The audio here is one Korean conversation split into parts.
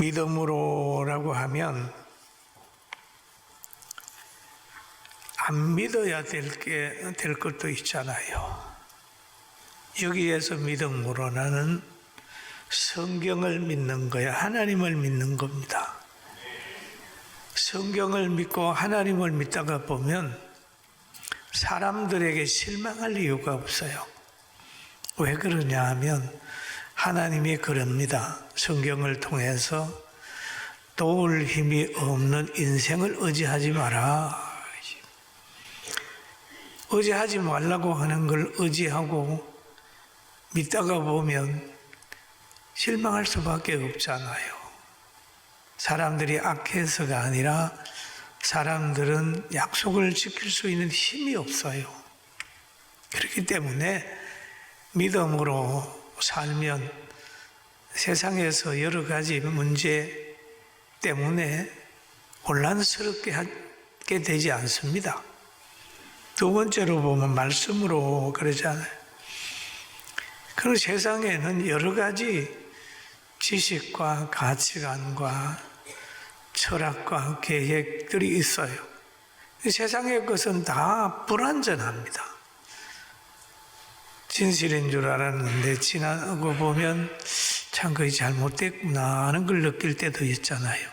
믿음으로라고 하면 안 믿어야 될 것도 있잖아요. 여기에서 믿음으로 나는 성경을 믿는 거야. 하나님을 믿는 겁니다. 성경을 믿고 하나님을 믿다가 보면 사람들에게 실망할 이유가 없어요. 왜 그러냐 하면 하나님이 그럽니다. 성경을 통해서 도울 힘이 없는 인생을 의지하지 마라. 의지하지 말라고 하는 걸 의지하고 믿다가 보면 실망할 수밖에 없잖아요. 사람들이 악해서가 아니라 사람들은 약속을 지킬 수 있는 힘이 없어요. 그렇기 때문에 믿음으로 살면 세상에서 여러 가지 문제 때문에 혼란스럽게 하게 되지 않습니다. 두 번째로 보면 말씀으로 그러잖아요. 그리고 세상에는 여러 가지 지식과 가치관과 철학과 계획들이 있어요. 세상의 것은 다 불완전합니다. 진실인 줄 알았는데 지나고 보면 참 그게 잘못됐구나 하는 걸 느낄 때도 있잖아요.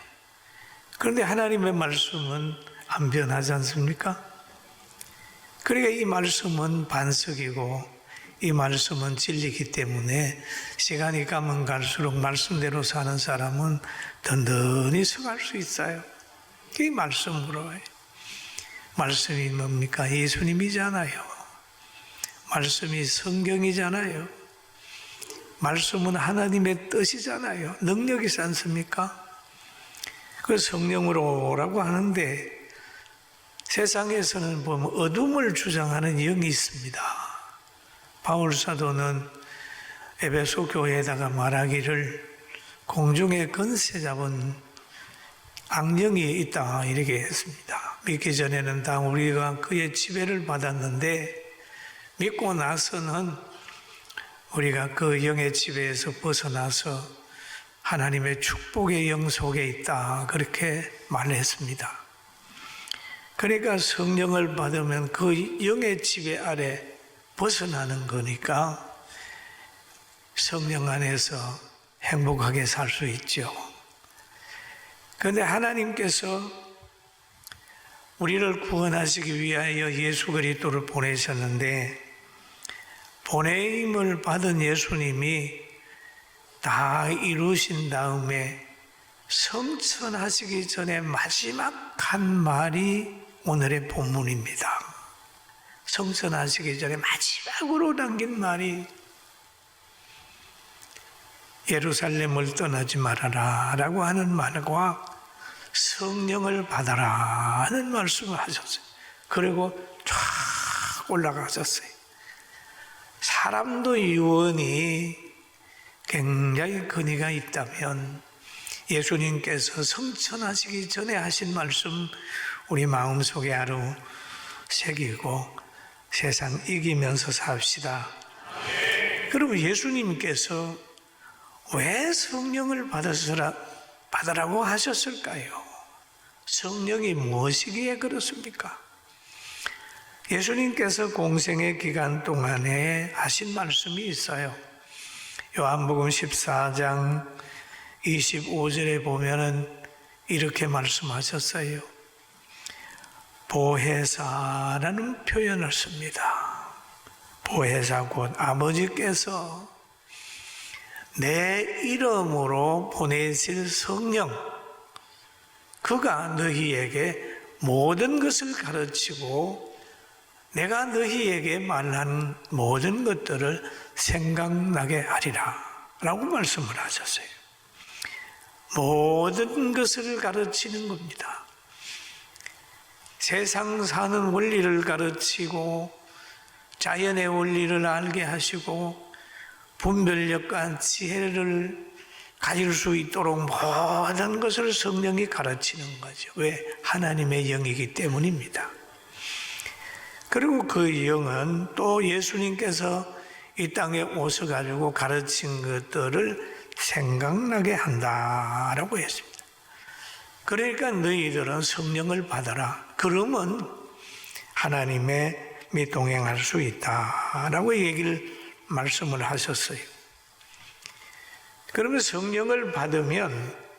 그런데 하나님의 말씀은 안 변하지 않습니까? 그러니까 이 말씀은 반석이고 이 말씀은 진리이기 때문에 시간이 가면 갈수록 말씀대로 사는 사람은 든든히 서갈 수 있어요. 이 말씀으로. 말씀이 뭡니까? 예수님이잖아요. 말씀이 성경이잖아요. 말씀은 하나님의 뜻이잖아요. 능력이지 않습니까? 그 성령으로라고 하는데 세상에서는 보면 어둠을 주장하는 영이 있습니다. 바울 사도는 에베소 교회에다가 말하기를 공중에 권세 잡은 악령이 있다 이렇게 했습니다. 믿기 전에는 다 우리가 그의 지배를 받았는데 믿고 나서는 우리가 그 영의 지배에서 벗어나서 하나님의 축복의 영 속에 있다 그렇게 말했습니다. 그러니까 성령을 받으면 그 영의 지배 아래 벗어나는 거니까 성령 안에서 행복하게 살 수 있죠. 그런데 하나님께서 우리를 구원하시기 위하여 예수 그리스도를 보내셨는데 보내임을 받은 예수님이 다 이루신 다음에 성천하시기 전에 마지막 한 말이 오늘의 본문입니다. 성천하시기 전에 마지막으로 남긴 말이 예루살렘을 떠나지 말아라 라고 하는 말과 성령을 받아라 하는 말씀을 하셨어요. 그리고 쫙 올라가셨어요. 사람도 유언이 굉장히 근위가 있다면 예수님께서 성천하시기 전에 하신 말씀 우리 마음속에 하루 새기고 세상 이기면서 삽시다. 그러면 예수님께서 왜 성령을 받으라고 하셨을까요? 성령이 무엇이기에 그렇습니까? 예수님께서 공생의 기간 동안에 하신 말씀이 있어요. 요한복음 14장 25절에 보면은 이렇게 말씀하셨어요. 보혜사라는 표현을 씁니다. 보혜사 곧 아버지께서 내 이름으로 보내실 성령, 그가 너희에게 모든 것을 가르치고 내가 너희에게 말한 모든 것들을 생각나게 하리라 라고 말씀을 하셨어요. 모든 것을 가르치는 겁니다. 세상 사는 원리를 가르치고 자연의 원리를 알게 하시고 분별력과 지혜를 가질 수 있도록 모든 것을 성령이 가르치는 거죠. 왜? 하나님의 영이기 때문입니다. 그리고 그 영은 또 예수님께서 이 땅에 오셔가지고 가르친 것들을 생각나게 한다라고 했습니다. 그러니까 너희들은 성령을 받아라. 그러면 하나님의 동행할 수 있다라고 말씀을 하셨어요. 그러면 성령을 받으면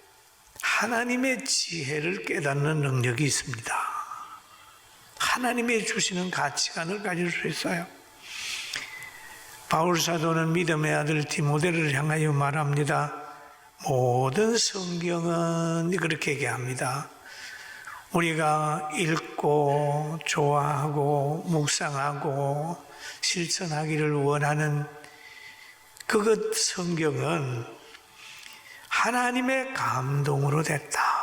하나님의 지혜를 깨닫는 능력이 있습니다. 하나님이 주시는 가치관을 가질 수 있어요. 바울 사도는 믿음의 아들 디모데를 향하여 말합니다. 모든 성경은 그렇게 얘기합니다. 우리가 읽고 좋아하고 묵상하고 실천하기를 원하는 그것 성경은 하나님의 감동으로 됐다.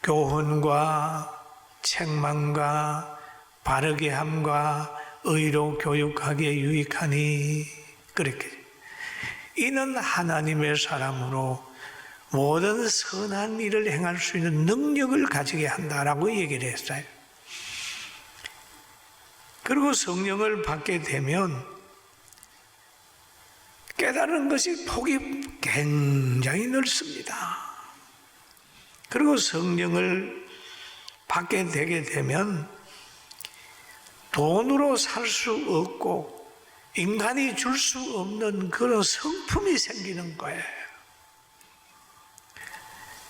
교훈과 책망과 바르게 함과 의로 교육하기에 유익하니 그렇게 이는 하나님의 사람으로 모든 선한 일을 행할 수 있는 능력을 가지게 한다라고 얘기를 했어요. 그리고 성령을 받게 되면 깨달은 것이 폭이 굉장히 넓습니다. 그리고 성령을 받게 되게 되면 돈으로 살 수 없고 인간이 줄 수 없는 그런 성품이 생기는 거예요.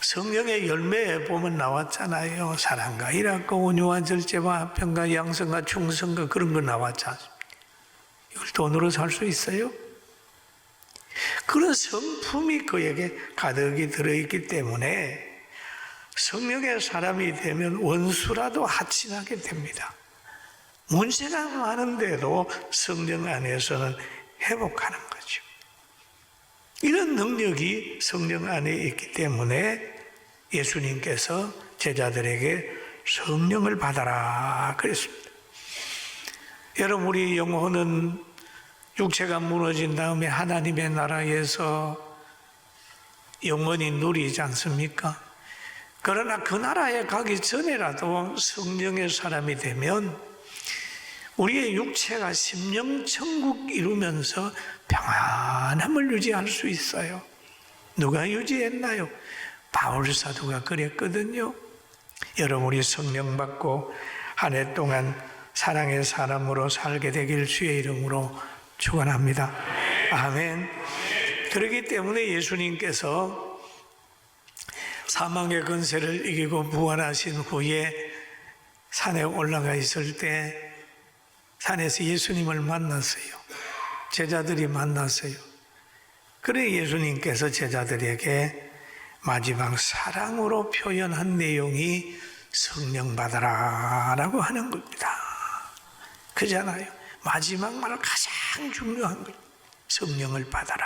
성령의 열매에 보면 나왔잖아요. 사랑과 일학과 온유와 절제와 화평과 양성과 충성과 그런 거 나왔지 않습니까? 이걸 돈으로 살 수 있어요? 그런 성품이 그에게 가득히 들어있기 때문에 성령의 사람이 되면 원수라도 하친하게 됩니다. 문제가 많은데도 성령 안에서는 회복하는 거죠. 이런 능력이 성령 안에 있기 때문에 예수님께서 제자들에게 성령을 받아라 그랬습니다. 여러분, 우리 영혼은 육체가 무너진 다음에 하나님의 나라에서 영원히 누리지 않습니까? 그러나 그 나라에 가기 전에라도 성령의 사람이 되면 우리의 육체가 심령천국 이루면서 평안함을 유지할 수 있어요. 누가 유지했나요? 바울 사도가 그랬거든요. 여러분, 우리 성령 받고 한 해 동안 사랑의 사람으로 살게 되길 주의 이름으로 축원합니다. 아멘. 그렇기 때문에 예수님께서 사망의 권세를 이기고 부활하신 후에 산에 올라가 있을 때 산에서 예수님을 만났어요. 제자들이 만났어요. 그래 예수님께서 제자들에게 마지막 사랑으로 표현한 내용이 성령 받아라 라고 하는 겁니다. 그잖아요. 마지막 말 가장 중요한 것, 성령을 받아라.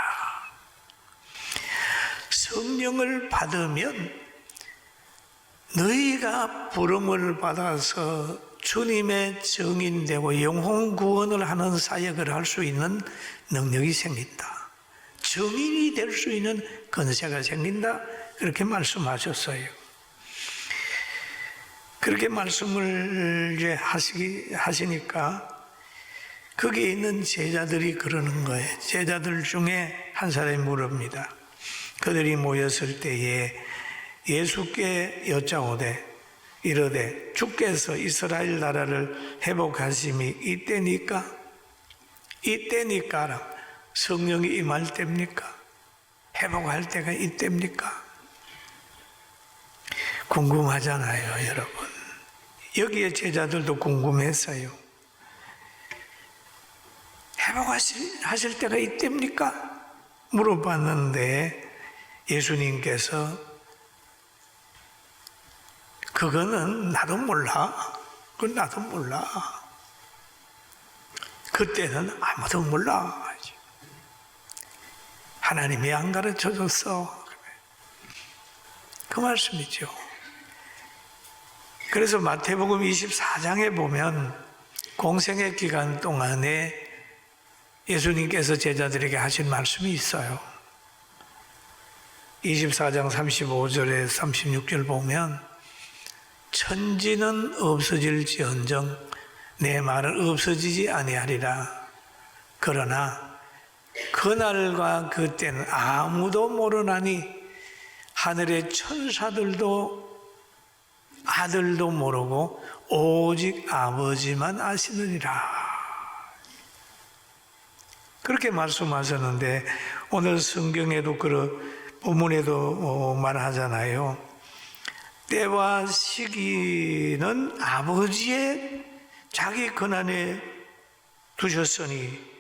성령을 받으면 너희가 부름을 받아서 주님의 증인되고 영혼 구원을 하는 사역을 할 수 있는 능력이 생긴다. 증인이 될 수 있는 권세가 생긴다. 그렇게 말씀하셨어요. 그렇게 말씀을 이제 하시니까 거기에 있는 제자들이 그러는 거예요. 제자들 중에 한 사람이 물읍니다. 그들이 모였을 때에 예수께 여짜오되 이르되 주께서 이스라엘 나라를 회복하심이 이때니까? 이때니까라. 성령이 임할 때입니까? 회복할 때가 이때입니까? 궁금하잖아요, 여러분. 여기에 제자들도 궁금했어요. 회복하실 때가 이때입니까? 물어봤는데 예수님께서 그거는 나도 몰라. 그건 나도 몰라. 그때는 아무도 몰라. 하나님이 안 가르쳐 줬어. 그 말씀이죠. 그래서 마태복음 24장에 보면 공생의 기간 동안에 예수님께서 제자들에게 하신 말씀이 있어요. 24장 35절에 36절 보면 천지는 없어질지언정 내 말은 없어지지 아니하리라. 그러나 그날과 그때는 아무도 모르나니 하늘의 천사들도 아들도 모르고 오직 아버지만 아시느니라. 그렇게 말씀하셨는데 오늘 성경에도 본문에도 말하잖아요. 때와 시기는 아버지의 자기 권한에 두셨으니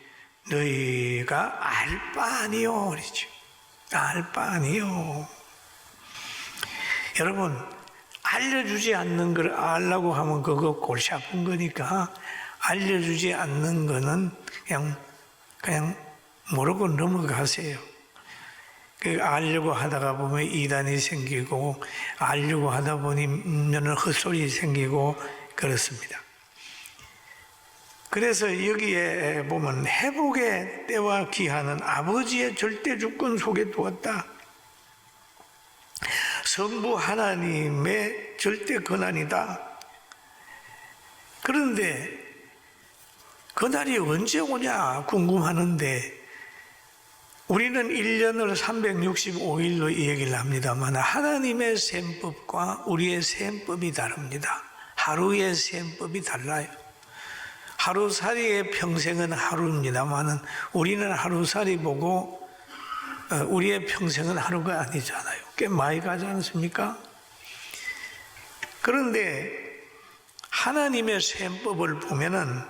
너희가 알 바 아니요. 그러죠. 알 바 아니요. 여러분, 알려주지 않는 걸 알라고 하면 그거 골치 아픈 거니까 알려주지 않는 거는 그냥 모르고 넘어가세요. 알려고 하다가 보면 이단이 생기고 알려고 하다 보면 헛소리 생기고 그렇습니다. 그래서 여기에 보면 회복의 때와 기한은 아버지의 절대 주권 속에 두었다. 성부 하나님의 절대 권한이다. 그런데 그날이 언제 오냐 궁금하는데 우리는 1년을 365일로 얘기를 합니다만 하나님의 셈법과 우리의 셈법이 다릅니다. 하루의 셈법이 달라요. 하루살이의 평생은 하루입니다만 우리는 하루살이 보고 우리의 평생은 하루가 아니잖아요. 꽤 많이 가지 않습니까? 그런데 하나님의 셈법을 보면은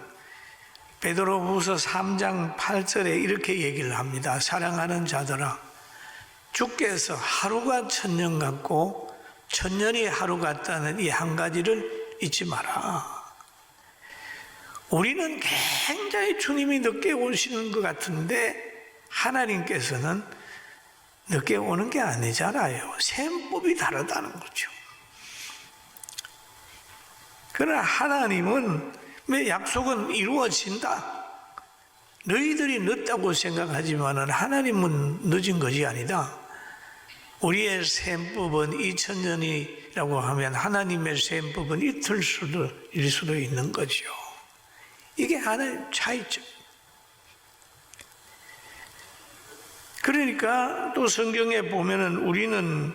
베드로후서 3장 8절에 이렇게 얘기를 합니다. 사랑하는 자들아, 주께서 하루가 천년 같고 천년이 하루 같다는 이 한 가지를 잊지 마라. 우리는 굉장히 주님이 늦게 오시는 것 같은데 하나님께서는 늦게 오는 게 아니잖아요. 셈법이 다르다는 거죠. 그러나 하나님은 약속은 이루어진다. 너희들이 늦다고 생각하지만 하나님은 늦은 것이 아니다. 우리의 셈법은 2000년이라고 하면 하나님의 셈법은 이틀일 수도 있는 거죠. 이게 하나의 차이죠. 그러니까 또 성경에 보면은 우리는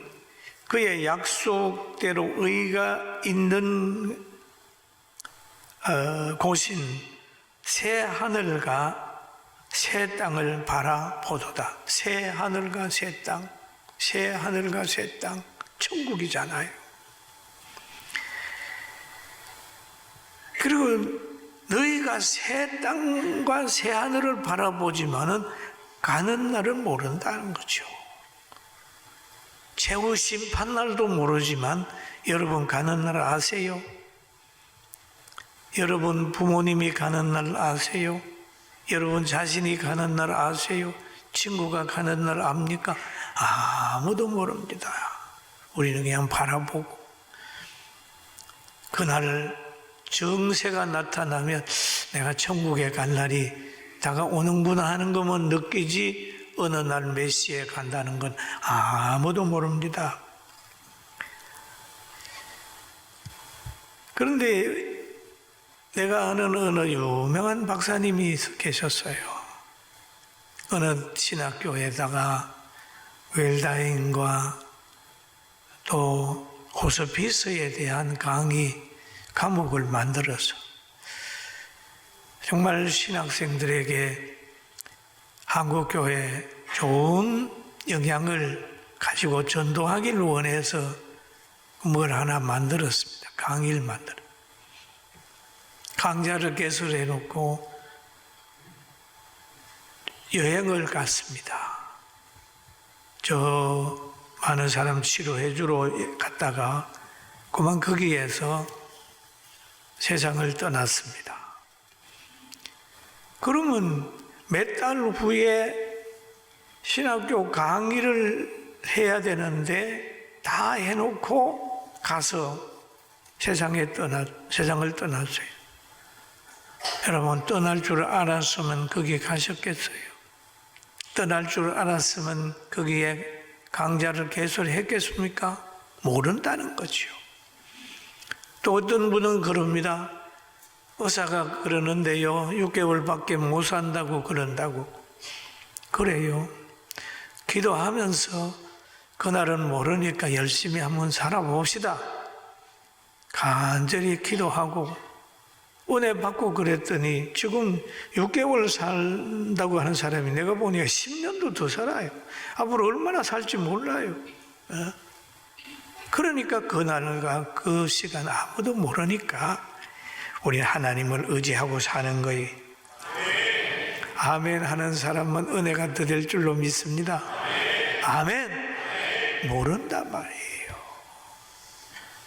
그의 약속대로 의가 있는 곳인 새 하늘과 새 땅을 바라보도다. 새 하늘과 새 땅, 새 하늘과 새 땅, 천국이잖아요. 그리고 너희가 새 땅과 새 하늘을 바라보지만은 가는 날은 모른다는 거죠. 최후 심판날도 모르지만 여러분 가는 날 아세요? 여러분 부모님이 가는 날 아세요? 여러분 자신이 가는 날 아세요? 친구가 가는 날 압니까? 아무도 모릅니다. 우리는 그냥 바라보고 그날 정세가 나타나면 내가 천국에 갈 날이 다가오는구나 하는 것만 느끼지 어느 날 몇 시에 간다는 건 아무도 모릅니다. 그런데 내가 아는 어느 유명한 박사님이 계셨어요. 어느 신학교에다가 웰다잉과 또 호스피스에 대한 강의 과목을 만들어서 정말 신학생들에게 한국교회에 좋은 영향을 가지고 전도하기를 원해서 뭘 하나 만들었습니다. 강의를 만들었습니다. 강좌를 개설해 놓고 여행을 갔습니다. 저 많은 사람 치료해 주러 갔다가 그만 거기에서 세상을 떠났습니다. 그러면 몇 달 후에 신학교 강의를 해야 되는데 다 해놓고 가서 세상을 떠났어요. 여러분, 떠날 줄 알았으면 거기에 가셨겠어요? 떠날 줄 알았으면 거기에 강좌를 개설했겠습니까? 모른다는 거죠. 또 어떤 분은 그럽니다. 의사가 그러는데요, 6개월밖에 못 산다고 그런다고. 그래요. 기도하면서 그날은 모르니까 열심히 한번 살아봅시다. 간절히 기도하고 은혜 받고 그랬더니 지금 6개월 산다고 하는 사람이 내가 보니까 10년도 더 살아요. 앞으로 얼마나 살지 몰라요. 그러니까 그날과 그 시간 아무도 모르니까 우리는 하나님을 의지하고 사는 거예요. 아멘 하는 사람은 은혜가 더 될 줄로 믿습니다. 아멘. 모른단 말이에요.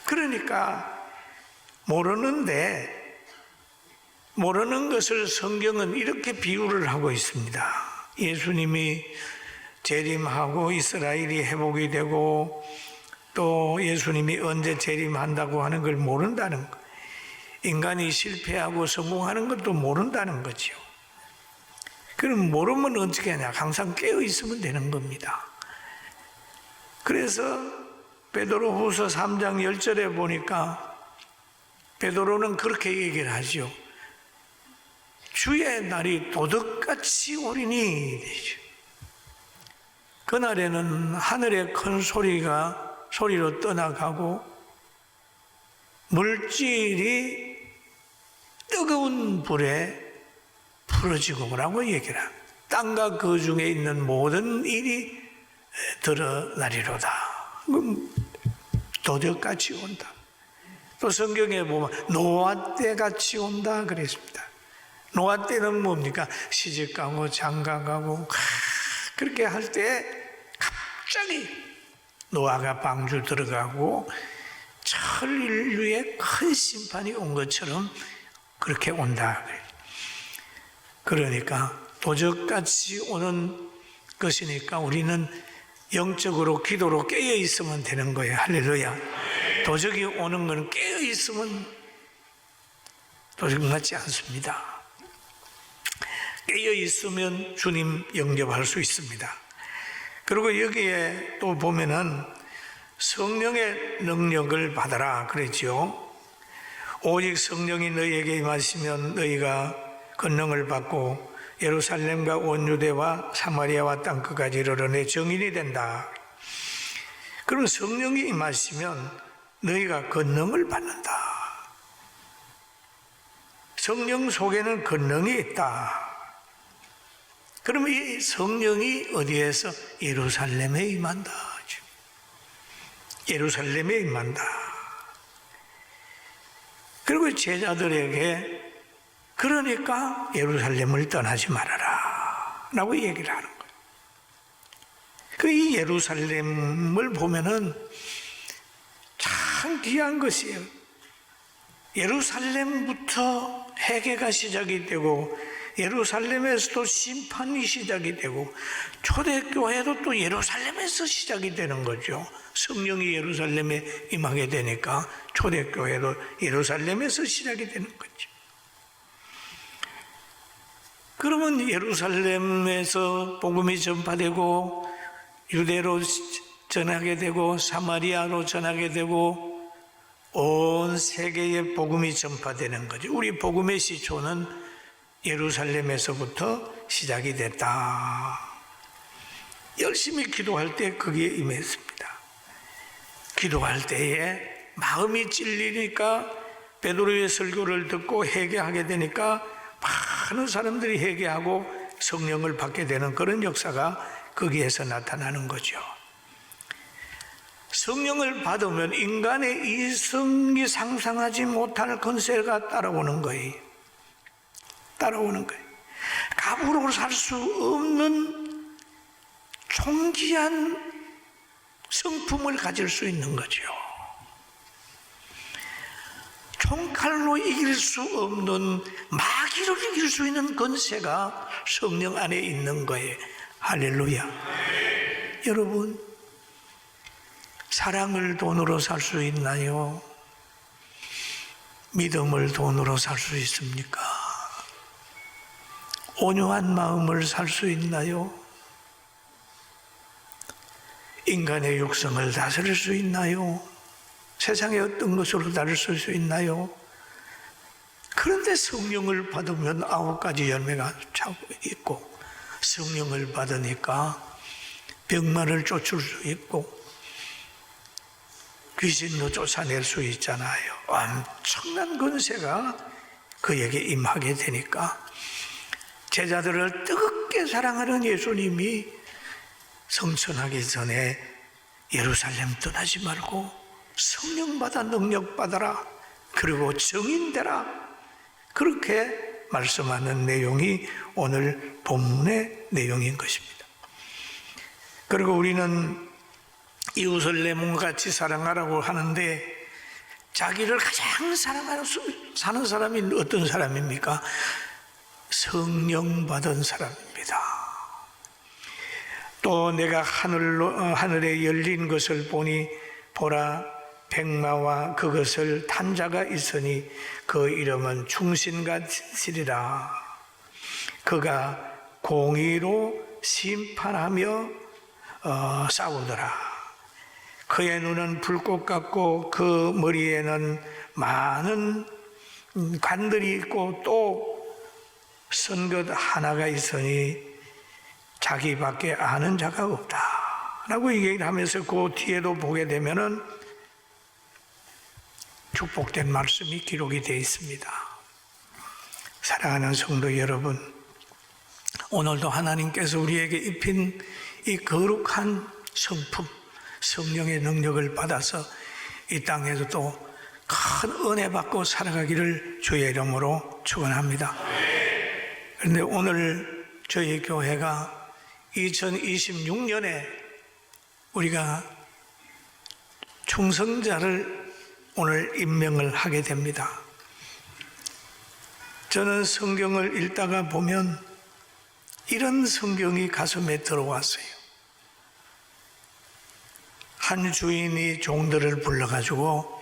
그러니까 모르는 것을 성경은 이렇게 비유를 하고 있습니다. 예수님이 재림하고 이스라엘이 회복이 되고 또 예수님이 언제 재림한다고 하는 걸 모른다는 거. 인간이 실패하고 성공하는 것도 모른다는 거죠. 그럼 모르면 어떻게 하냐? 항상 깨어 있으면 되는 겁니다. 그래서 베드로후서 3장 10절에 보니까 베드로는 그렇게 얘기를 하죠. 주의 날이 도둑같이 오리니 되죠. 그날에는 하늘의 큰 소리로 떠나가고 물질이 뜨거운 불에 풀어지고 뭐라고 얘기를 합니다. 땅과 그 중에 있는 모든 일이 드러나리로다. 도둑같이 온다. 또 성경에 보면 노아 때같이 온다 그랬습니다. 노아 때는 뭡니까? 시집가고 장가가고 그렇게 할 때 갑자기 노아가 방주 들어가고 전 인류의 큰 심판이 온 것처럼 그렇게 온다. 그러니까 도적같이 오는 것이니까 우리는 영적으로 기도로 깨어 있으면 되는 거예요. 할렐루야. 도적이 오는 건 깨어 있으면 도적 같지 않습니다. 깨어 있으면 주님 영접할 수 있습니다. 그리고 여기에 또 보면은 성령의 능력을 받아라 그랬죠. 오직 성령이 너희에게 임하시면 너희가 권능을 받고 예루살렘과 온 유대와 사마리아와 땅끝까지 이르러 내 증인이 된다. 그럼 성령이 임하시면 너희가 권능을 받는다. 성령 속에는 권능이 있다. 그러면 이 성령이 어디에서? 예루살렘에 임한다. 예루살렘에 임한다. 그리고 제자들에게 그러니까 예루살렘을 떠나지 말아라 라고 얘기를 하는 거예요. 이 예루살렘을 보면은 참 귀한 것이에요. 예루살렘부터 회개가 시작이 되고 예루살렘에서도 심판이 시작이 되고 초대교회도 또 예루살렘에서 시작이 되는 거죠. 성령이 예루살렘에 임하게 되니까 초대교회도 예루살렘에서 시작이 되는 거죠. 그러면 예루살렘에서 복음이 전파되고 유대로 전하게 되고 사마리아로 전하게 되고 온 세계에 복음이 전파되는 거죠. 우리 복음의 시초는 예루살렘에서부터 시작이 됐다. 열심히 기도할 때 거기에 임했습니다. 기도할 때에 마음이 찔리니까 베드로의 설교를 듣고 회개하게 되니까 많은 사람들이 회개하고 성령을 받게 되는 그런 역사가 거기에서 나타나는 거죠. 성령을 받으면 인간의 이성이 상상하지 못할 권세가 따라오는 거예요. 값으로 살 수 없는 존귀한 성품을 가질 수 있는 거죠. 총칼로 이길 수 없는 마귀를 이길 수 있는 권세가 성령 안에 있는 거예요. 할렐루야. 여러분, 사랑을 돈으로 살 수 있나요? 믿음을 돈으로 살 수 있습니까? 온유한 마음을 살 수 있나요? 인간의 육성을 다스릴 수 있나요? 세상의 어떤 것으로 다룰 수 있나요? 그런데 성령을 받으면 9가지 열매가 차고 있고, 성령을 받으니까 병마를 쫓을 수 있고 귀신도 쫓아낼 수 있잖아요. 엄청난 권세가 그에게 임하게 되니까 제자들을 뜨겁게 사랑하는 예수님이 성천하기 전에 예루살렘 떠나지 말고 성령 받아 능력 받아라, 그리고 증인되라, 그렇게 말씀하는 내용이 오늘 본문의 내용인 것입니다. 그리고 우리는 이웃을 내 몸과 같이 사랑하라고 하는데, 자기를 가장 사는 사람이 어떤 사람입니까? 성령 받은 사람입니다. 또 내가 하늘에 열린 것을 보니 보라, 백마와 그것을 탄 자가 있으니 그 이름은 충신과 진실이라. 그가 공의로 심판하며 싸우더라. 그의 눈은 불꽃 같고 그 머리에는 많은 관들이 있고 또 쓴 것 하나가 있으니 자기밖에 아는 자가 없다 라고 얘기를 하면서 그 뒤에도 보게 되면은 축복된 말씀이 기록이 되어 있습니다. 사랑하는 성도 여러분, 오늘도 하나님께서 우리에게 입힌 이 거룩한 성품, 성령의 능력을 받아서 이 땅에서 또 큰 은혜 받고 살아가기를 주의 이름으로 축원합니다. 그런데 오늘 저희 교회가 2026년에 우리가 충성자를 오늘 임명을 하게 됩니다. 저는 성경을 읽다가 보면 이런 성경이 가슴에 들어왔어요. 한 주인이 종들을 불러가지고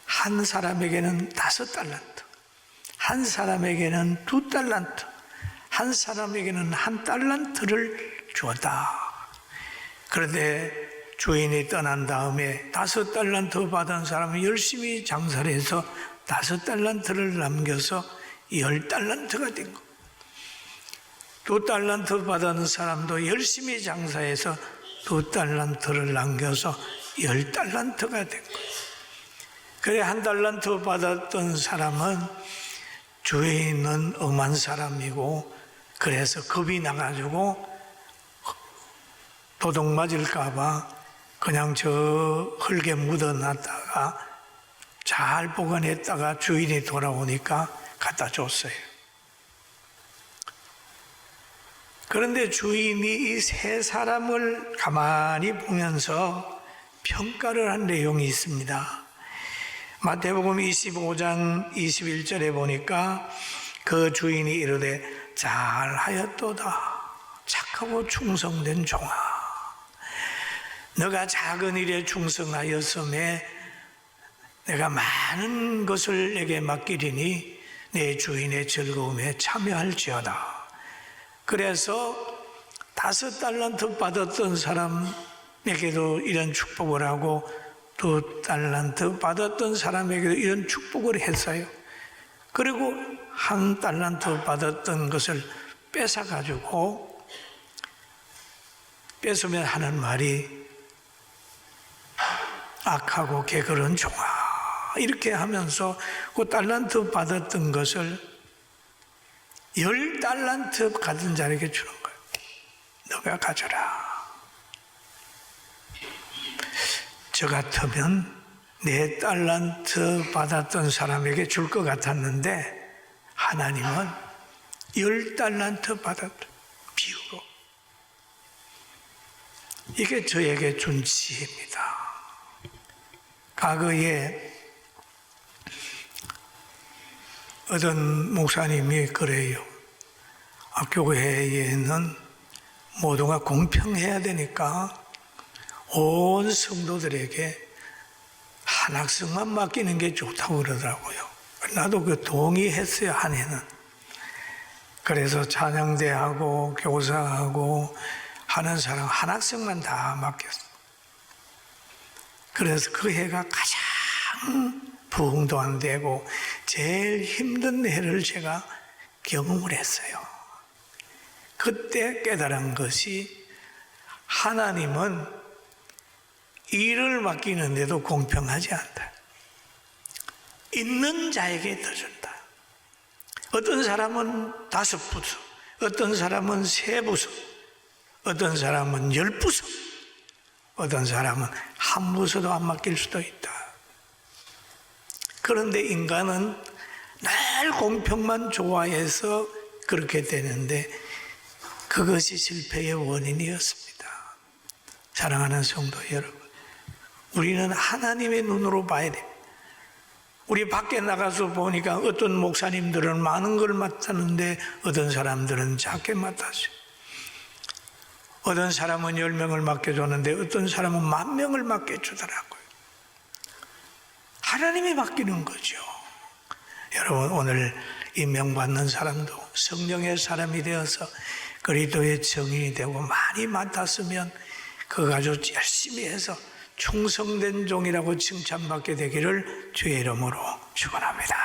한 사람에게는 5달란트, 한 사람에게는 2달란트, 한 사람에게는 1달란트를 주었다. 그런데 주인이 떠난 다음에 5달란트 받은 사람은 열심히 장사를 해서 5달란트를 남겨서 10달란트가 된 거. 2달란트 받은 사람도 열심히 장사해서 2달란트를 남겨서 10달란트가 된 거. 그래 1달란트 받았던 사람은 주인은 엄한 사람이고 그래서 겁이 나가지고 도둑 맞을까봐 그냥 저 흙에 묻어놨다가 잘 보관했다가 주인이 돌아오니까 갖다 줬어요. 그런데 주인이 이 세 사람을 가만히 보면서 평가를 한 내용이 있습니다. 마태복음 25장 21절에 보니까 그 주인이 이르되 잘하였도다 착하고 충성된 종아, 너가 작은 일에 충성하였음에 내가 많은 것을 내게 맡기리니 내 주인의 즐거움에 참여할지어다. 그래서 5달란트 받았던 사람에게도 이런 축복을 하고 2달란트 받았던 사람에게도 이런 축복을 했어요. 그리고 1달란트 받았던 것을 뺏어가지고 뺏으면 하는 말이 악하고 게으른 종아, 이렇게 하면서 그 달란트 받았던 것을 10달란트 받은 자에게 주는 거예요. 너가 가져라. 저 같으면 4달란트 받았던 사람에게 줄 것 같았는데 하나님은 10달란트 받았던 비유로. 이게 저에게 준 지혜입니다. 과거에 어떤 목사님이 그래요. 교회에는 모두가 공평해야 되니까 온 성도들에게 한 학생만 맡기는 게 좋다고 그러더라고요. 나도 그 동의했어요, 한 해는. 그래서 찬양대하고 교사하고 하는 사람 한 학생만 다 맡겼어요. 그래서 그 해가 가장 부흥도 안 되고 제일 힘든 해를 제가 경험을 했어요. 그때 깨달은 것이 하나님은 일을 맡기는데도 공평하지 않다. 있는 자에게 더 준다. 어떤 사람은 5부서, 어떤 사람은 3부서, 어떤 사람은 10부서, 어떤 사람은 1부서도 안 맡길 수도 있다. 그런데 인간은 늘 공평만 좋아해서 그렇게 되는데 그것이 실패의 원인이었습니다. 사랑하는 성도 여러분, 우리는 하나님의 눈으로 봐야 됩니다. 우리 밖에 나가서 보니까 어떤 목사님들은 많은 걸 맡았는데 어떤 사람들은 작게 맡았어요. 어떤 사람은 10명을 맡겨줬는데 어떤 사람은 10,000명을 맡겨주더라고요. 하나님이 맡기는 거죠. 여러분, 오늘 임명받는 사람도 성령의 사람이 되어서 그리스도의 증인이 되고 많이 맡았으면 그거 아주 열심히 해서 충성된 종이라고 칭찬받게 되기를 주의 이름으로 축원합니다.